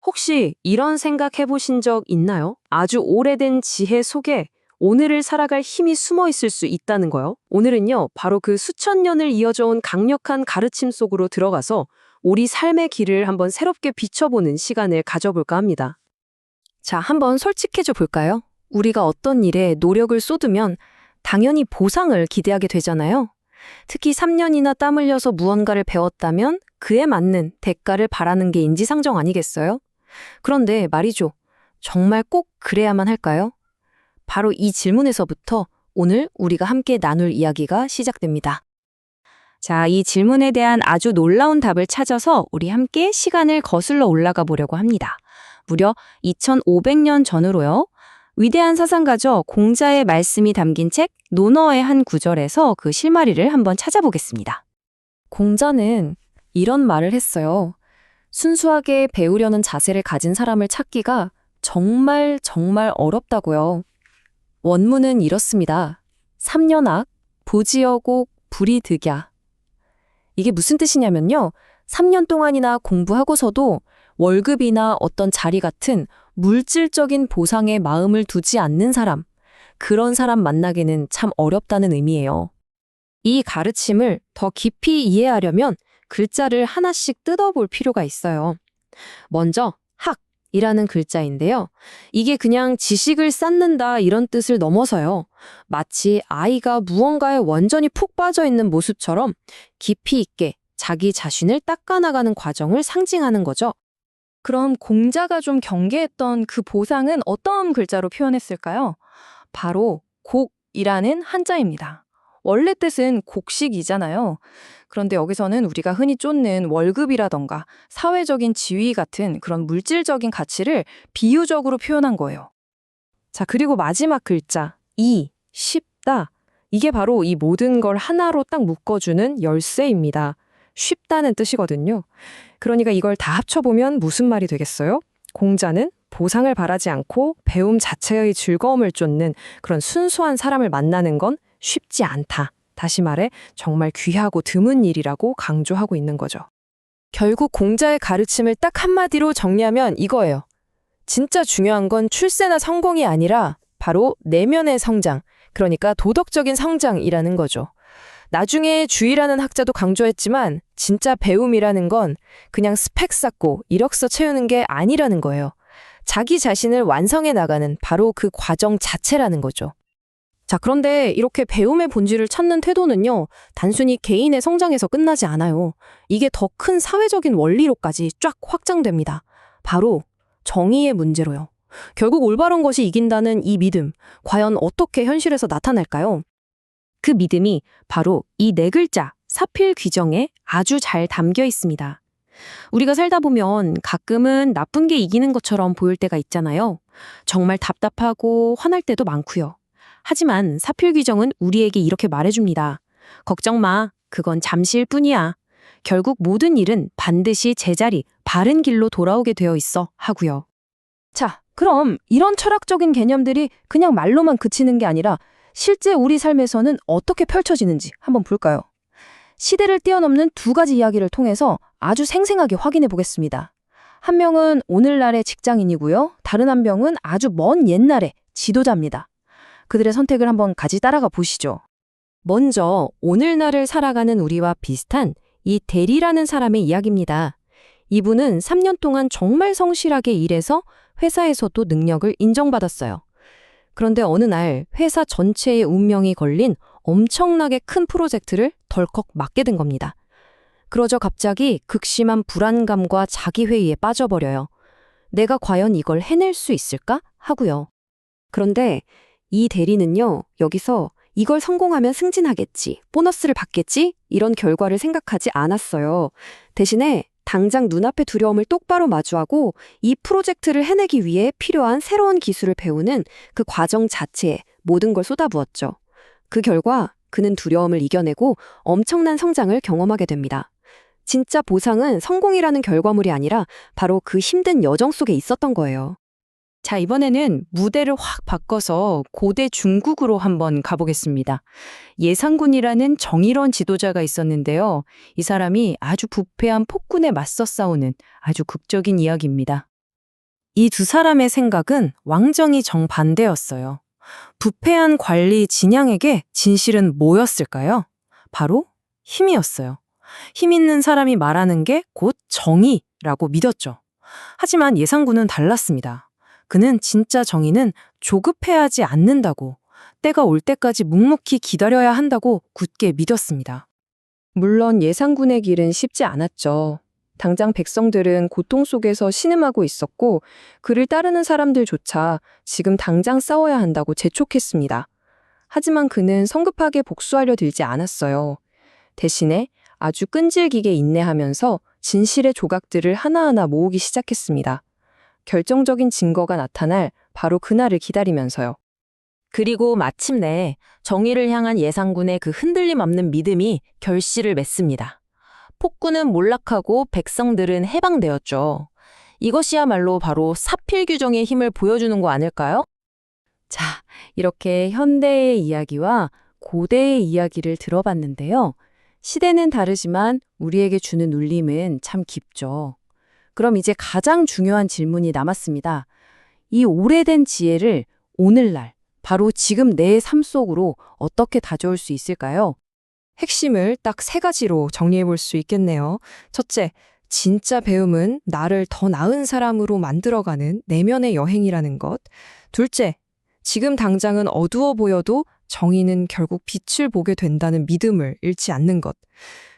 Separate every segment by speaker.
Speaker 1: 혹시 이런 생각 해보신 적 있나요? 아주 오래된 지혜 속에 오늘을 살아갈 힘이 숨어 있을 수 있다는 거요. 오늘은요, 바로 그 수천 년을 이어져온 강력한 가르침 속으로 들어가서 우리 삶의 길을 한번 새롭게 비춰보는 시간을 가져볼까 합니다. 자, 한번 솔직해져 볼까요? 우리가 어떤 일에 노력을 쏟으면 당연히 보상을 기대하게 되잖아요. 특히 3년이나 땀 흘려서 무언가를 배웠다면 그에 맞는 대가를 바라는 게 인지상정 아니겠어요? 그런데 말이죠. 정말 꼭 그래야만 할까요? 바로 이 질문에서부터 오늘 우리가 함께 나눌 이야기가 시작됩니다. 자, 이 질문에 대한 아주 놀라운 답을 찾아서 우리 함께 시간을 거슬러 올라가 보려고 합니다. 무려 2500년 전으로요. 위대한 사상가죠. 공자의 말씀이 담긴 책 논어의 한 구절에서 그 실마리를 한번 찾아보겠습니다. 공자는 이런 말을 했어요. 순수하게 배우려는 자세를 가진 사람을 찾기가 정말 어렵다고요. 원문은 이렇습니다. 삼년학, 보지어곡, 불이득야. 이게 무슨 뜻이냐면요. 3년 동안이나 공부하고서도 월급이나 어떤 자리 같은 물질적인 보상에 마음을 두지 않는 사람, 그런 사람 만나기는 참 어렵다는 의미예요. 이 가르침을 더 깊이 이해하려면 글자를 하나씩 뜯어볼 필요가 있어요. 먼저 학이라는 글자인데요. 이게 그냥 지식을 쌓는다 이런 뜻을 넘어서요. 마치 아이가 무언가에 완전히 푹 빠져 있는 모습처럼 깊이 있게 자기 자신을 닦아나가는 과정을 상징하는 거죠.
Speaker 2: 그럼 공자가 좀 경계했던 그 보상은 어떤 글자로 표현했을까요? 바로 곡이라는 한자입니다. 원래 뜻은 곡식이잖아요. 그런데 여기서는 우리가 흔히 쫓는 월급이라던가 사회적인 지위 같은 그런 물질적인 가치를 비유적으로 표현한 거예요.
Speaker 1: 자, 그리고 마지막 글자, 쉽다. 이게 바로 이 모든 걸 하나로 딱 묶어주는 열쇠입니다. 쉽다는 뜻이거든요. 그러니까 이걸 다 합쳐보면 무슨 말이 되겠어요? 공자는 보상을 바라지 않고 배움 자체의 즐거움을 쫓는 그런 순수한 사람을 만나는 건 쉽지 않다. 다시 말해 정말 귀하고 드문 일이라고 강조하고 있는 거죠. 결국 공자의 가르침을 딱 한마디로 정리하면 이거예요. 진짜 중요한 건 출세나 성공이 아니라 바로 내면의 성장, 그러니까 도덕적인 성장이라는 거죠. 나중에 주의라는 학자도 강조했지만 진짜 배움이라는 건 그냥 스펙 쌓고 이력서 채우는 게 아니라는 거예요. 자기 자신을 완성해 나가는 바로 그 과정 자체라는 거죠. 자, 그런데 이렇게 배움의 본질을 찾는 태도는요, 단순히 개인의 성장에서 끝나지 않아요. 이게 더 큰 사회적인 원리로까지 쫙 확장됩니다. 바로 정의의 문제로요. 결국 올바른 것이 이긴다는 이 믿음, 과연 어떻게 현실에서 나타날까요? 그 믿음이 바로 이 네 글자, 사필귀정에 아주 잘 담겨 있습니다. 우리가 살다 보면 가끔은 나쁜 게 이기는 것처럼 보일 때가 있잖아요. 정말 답답하고 화날 때도 많고요. 하지만 사필귀정은 우리에게 이렇게 말해줍니다. 걱정 마, 그건 잠시일 뿐이야. 결국 모든 일은 반드시 제자리, 바른 길로 돌아오게 되어 있어 하고요.
Speaker 2: 자, 그럼 이런 철학적인 개념들이 그냥 말로만 그치는 게 아니라 실제 우리 삶에서는 어떻게 펼쳐지는지 한번 볼까요? 시대를 뛰어넘는 두 가지 이야기를 통해서 아주 생생하게 확인해 보겠습니다. 한 명은 오늘날의 직장인이고요. 다른 한 명은 아주 먼 옛날의 지도자입니다. 그들의 선택을 한번 같이 따라가 보시죠.
Speaker 1: 먼저 오늘날을 살아가는 우리와 비슷한 이 대리라는 사람의 이야기입니다. 이분은 3년 동안 정말 성실하게 일해서 회사에서도 능력을 인정받았어요. 그런데 어느 날 회사 전체의 운명이 걸린 엄청나게 큰 프로젝트를 덜컥 맡게 된 겁니다. 그러자 갑자기 극심한 불안감과 자기회의에 빠져버려요. 내가 과연 이걸 해낼 수 있을까? 하고요. 그런데 이 대리는요, 여기서 이걸 성공하면 승진하겠지, 보너스를 받겠지, 이런 결과를 생각하지 않았어요. 대신에 당장 눈앞의 두려움을 똑바로 마주하고 이 프로젝트를 해내기 위해 필요한 새로운 기술을 배우는 그 과정 자체에 모든 걸 쏟아부었죠. 그 결과 그는 두려움을 이겨내고 엄청난 성장을 경험하게 됩니다. 진짜 보상은 성공이라는 결과물이 아니라 바로 그 힘든 여정 속에 있었던 거예요. 자, 이번에는 무대를 확 바꿔서 고대 중국으로 한번 가보겠습니다. 예상군이라는 정의로운 지도자가 있었는데요. 이 사람이 아주 부패한 폭군에 맞서 싸우는 아주 극적인 이야기입니다. 이 두 사람의 생각은 왕정이 정반대였어요. 부패한 관리 진양에게 진실은 뭐였을까요? 바로 힘이었어요. 힘 있는 사람이 말하는 게 곧 정의라고 믿었죠. 하지만 예상군은 달랐습니다. 그는 진짜 정의는 조급해하지 않는다고, 때가 올 때까지 묵묵히 기다려야 한다고 굳게 믿었습니다. 물론 예상군의 길은 쉽지 않았죠. 당장 백성들은 고통 속에서 신음하고 있었고 그를 따르는 사람들조차 지금 당장 싸워야 한다고 재촉했습니다. 하지만 그는 성급하게 복수하려 들지 않았어요. 대신에 아주 끈질기게 인내하면서 진실의 조각들을 하나하나 모으기 시작했습니다. 결정적인 증거가 나타날 바로 그날을 기다리면서요.
Speaker 2: 그리고 마침내 정의를 향한 예상군의 그 흔들림 없는 믿음이 결실을 맺습니다. 폭군은 몰락하고 백성들은 해방되었죠. 이것이야말로 바로 사필규정의 힘을 보여주는 거 아닐까요? 자, 이렇게 현대의 이야기와 고대의 이야기를 들어봤는데요. 시대는 다르지만 우리에게 주는 울림은 참 깊죠. 그럼 이제 가장 중요한 질문이 남았습니다. 이 오래된 지혜를 오늘날, 바로 지금 내 삶 속으로 어떻게 가져올 수 있을까요?
Speaker 1: 핵심을 딱 3가지로 정리해 볼 수 있겠네요. 첫째, 진짜 배움은 나를 더 나은 사람으로 만들어가는 내면의 여행이라는 것. 둘째, 지금 당장은 어두워 보여도 정의는 결국 빛을 보게 된다는 믿음을 잃지 않는 것.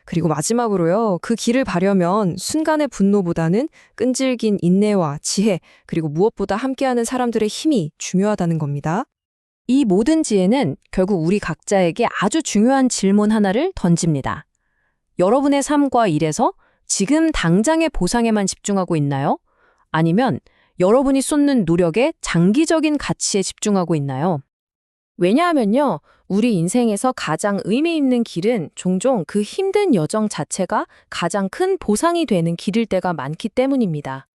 Speaker 1: 그리고 마지막으로요, 그 길을 가려면 순간의 분노보다는 끈질긴 인내와 지혜, 그리고 무엇보다 함께하는 사람들의 힘이 중요하다는 겁니다.
Speaker 2: 이 모든 지혜는 결국 우리 각자에게 아주 중요한 질문 하나를 던집니다. 여러분의 삶과 일에서 지금 당장의 보상에만 집중하고 있나요? 아니면 여러분이 쏟는 노력의 장기적인 가치에 집중하고 있나요? 왜냐하면요, 우리 인생에서 가장 의미 있는 길은 종종 그 힘든 여정 자체가 가장 큰 보상이 되는 길일 때가 많기 때문입니다.